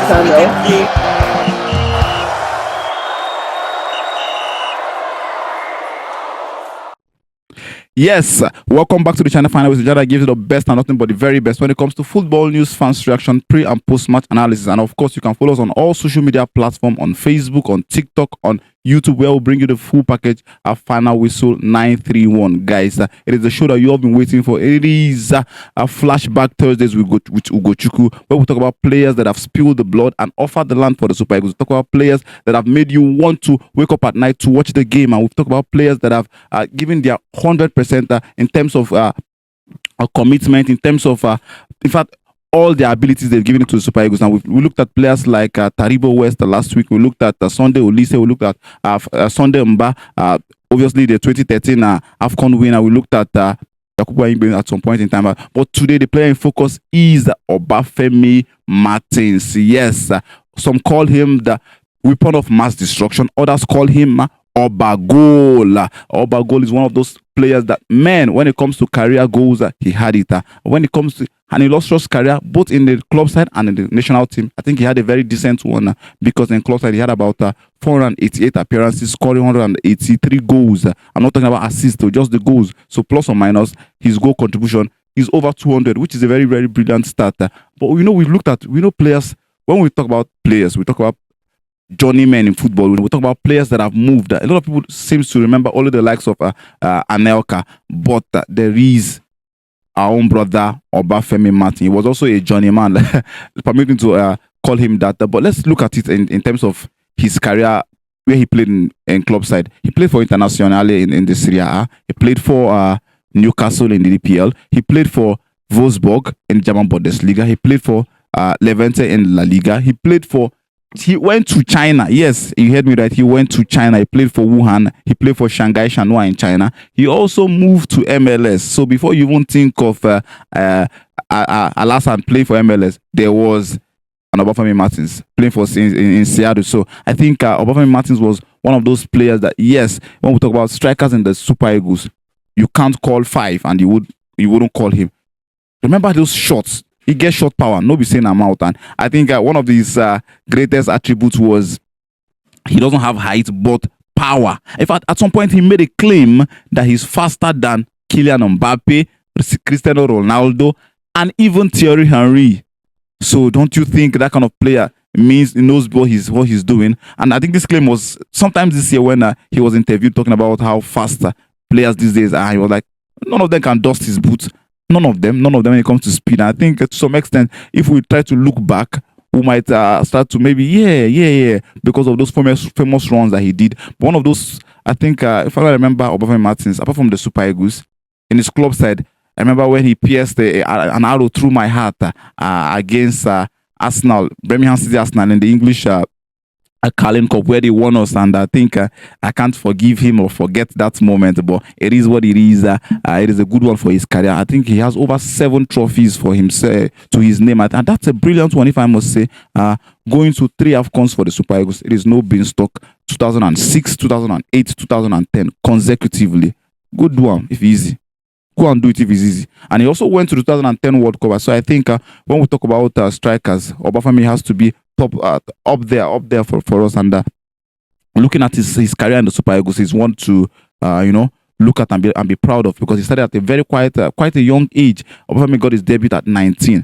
channel. Yes, welcome back to the channel. Final with the that gives you the best and nothing but the very best when it comes to football news, fans reaction, pre and post match analysis, and of course you can follow us on all social media platforms, on Facebook, on TikTok, on YouTube, where we'll bring you the full package at Final Whistle 931. Guys, it is the show that you have been waiting for. It is a flashback Thursdays with Ugochukwu, where we talk about players that have spilled the blood and offered the land for the Super Eagles. We talk about players that have made you want to wake up at night to watch the game, and we talk about players that have given their 100% in terms of a commitment, in terms of in fact all the abilities they've given it to the Super Eagles. And we looked at players like Taribo West last week. We looked at Sunday Olise. We looked at Sunday Mba. Obviously, the 2013 AFCON winner. We looked at Yakubu Ayimbe at some point in time. But today, the player in focus is Obafemi Martins. Yes, some call him the weapon of mass destruction. Others call him Obagol. Obagol is one of those players that, man, when it comes to career goals, he had it. When it comes to an illustrious career, both in the club side and in the national team, I think he had a very decent one because in club side he had about 488 appearances, scoring 183 goals. I'm not talking about assists, just the goals. So plus or minus, his goal contribution is over 200, which is a very, very brilliant stat. But we know players. When we talk about players, we talk about journeymen in football. When we talk about players that have moved, a lot of people seem to remember only the likes of Anelka, but there is our own brother Obafemi Martins. He was also a journeyman. Permit me to call him that. But let's look at it in terms of his career, where he played in club side. He played for Internazionale in the Serie A. He played for Newcastle in the DPL. He played for Wolfsburg in German Bundesliga. He played for Levante in La Liga. He went to China. Yes, you heard me right. He went to China. He played for Wuhan. He played for Shanghai Shenhua in China. He also moved to MLS. So before you even think of Alassane playing for MLS, there was an Obafemi Martins playing for in Seattle. So I think Obafemi Martins was one of those players that, yes, when we talk about strikers in the Super Eagles, you can't call five and you wouldn't call him. Remember those shots. He gets shot power. No be saying I'm out. And I think one of his greatest attributes was he doesn't have height, but power. In fact, at some point, he made a claim that he's faster than Kylian Mbappe, Cristiano Ronaldo, and even Thierry Henry. So don't you think that kind of player means he knows what he's doing? And I think this claim was sometimes this year when he was interviewed talking about how fast players these days are. He was like, none of them can dust his boots. None of them when it comes to speed. And I think to some extent, if we try to look back, we might start to maybe, yeah, because of those famous runs that he did. But one of those, I think, if I remember Obafemi Martins, apart from the Super Eagles, in his club side, I remember when he pierced an arrow through my heart against Arsenal, Birmingham City Arsenal in the English Carling Cup, where they won us, and I think I can't forgive him or forget that moment, but it is what it is. It is a good one for his career. I think he has over 7 trophies for himself to his name, and that's a brilliant one, if I must say. Going to 3 AFCONs for the Super Eagles, it is no beanstalk. 2006, 2008, 2010 consecutively. Good one if easy. Go and do it if it's easy. And he also went to the 2010 World Cup. So I think when we talk about strikers, Obafemi has to be top up there for us. And looking at his career in the Super Eagles, he's one to look at and be proud of, because he started at a very quite a young age. Obafemi got his debut at 19.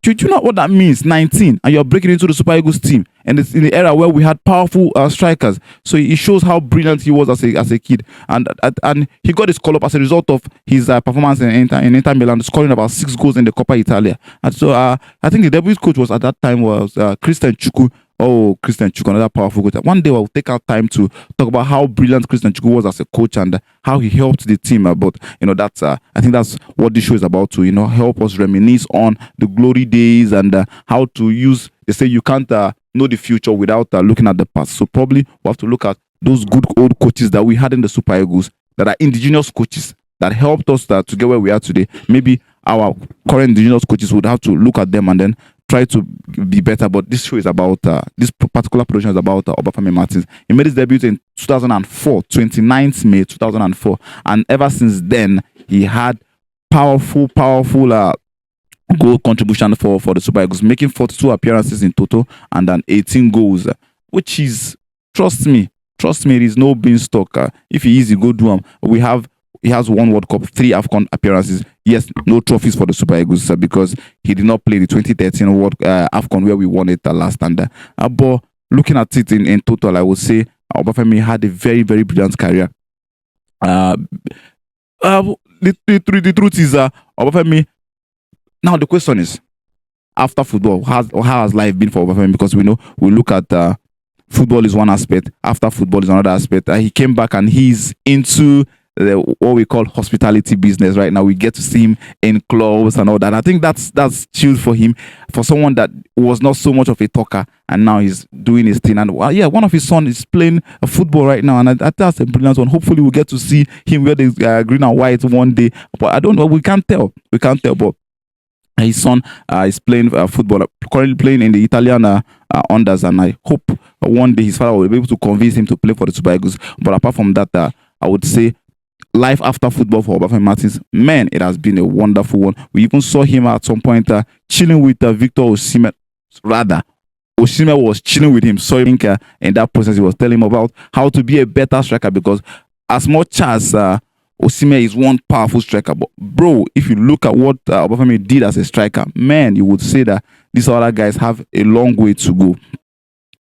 Do you know what that means? 19, and you're breaking into the Super Eagles team, and it's in the era where we had powerful strikers. So it shows how brilliant he was as a kid, and he got his call up as a result of his performance in Inter Milan, scoring about 6 goals in the Coppa Italia. And so I think the debut coach was at that time was Christian Chukwu. Oh, Christian Chukwu, another powerful coach. One day we'll take our time to talk about how brilliant Christian Chukwu was as a coach and how he helped the team. But that's I think that's what this show is about, to help us reminisce on the glory days and how to use. They say you can't know the future without looking at the past. So probably we have to look at those good old coaches that we had in the Super Eagles, that are indigenous coaches that helped us to get where we are today. Maybe our current indigenous coaches would have to look at them and then try to be better. But this show is about this particular production is about Obafemi Martins. He made his debut in 2004, 29th May 2004, and ever since then he had powerful goal contribution for the Super Eagles, making 42 appearances in total and then 18 goals, which is, trust me, it is no beanstalk. If he is, he go do him. He has one World Cup, three AFCON appearances. Yes, no trophies for the Super Eagles because he did not play the 2013 World AFCON where we won it last. And but looking at it in total, I would say Obafemi had a very, very brilliant career. The truth is, Obafemi. Now the question is, after football, how has life been for Obafemi? Because we look at football is one aspect. After football is another aspect. He came back and he's into what we call hospitality business right now. We get to see him in clubs and all that. I think that's chill for him, for someone that was not so much of a talker and now he's doing his thing. And yeah, one of his sons is playing football right now, and I that's a brilliant one. Hopefully, we'll get to see him wear the green and white one day. But I don't know. We can't tell. But his son is playing football, currently playing in the Italian unders, and I hope one day his father will be able to convince him to play for the Super Eagles. But apart from that, I would say life after football for Obafemi Martins, man, it has been a wonderful one. We even saw him at some point chilling with Victor Osimhen. Rather, Osimhen was chilling with him. So I think in that process, he was telling him about how to be a better striker, because as much as Osimhen is one powerful striker, but bro, if you look at what Obafemi did as a striker, man, you would say that these other guys have a long way to go.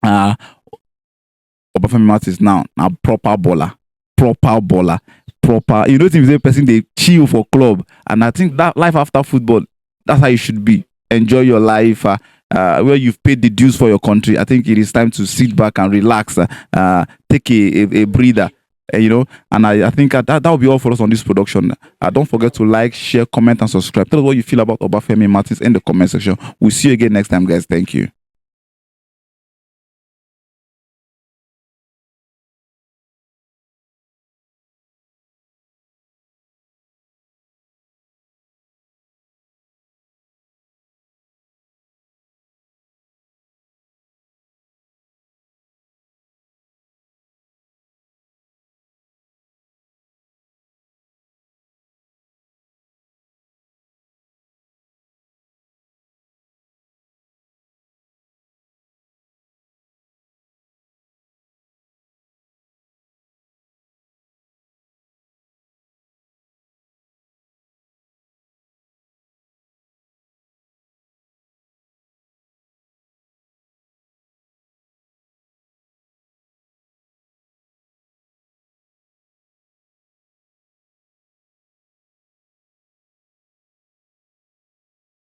Obafemi Martins now proper baller. You know, if the person they chill for club, and I think that life after football, that's how you should be. Enjoy your life. Where you've paid the dues for your country, I think it is time to sit back and relax, take a breather. And I think that will be all for us on this production. Don't forget to like, share, comment, and subscribe. Tell us what you feel about Obafemi Martins in the comment section. We'll see you again next time, guys. Thank you.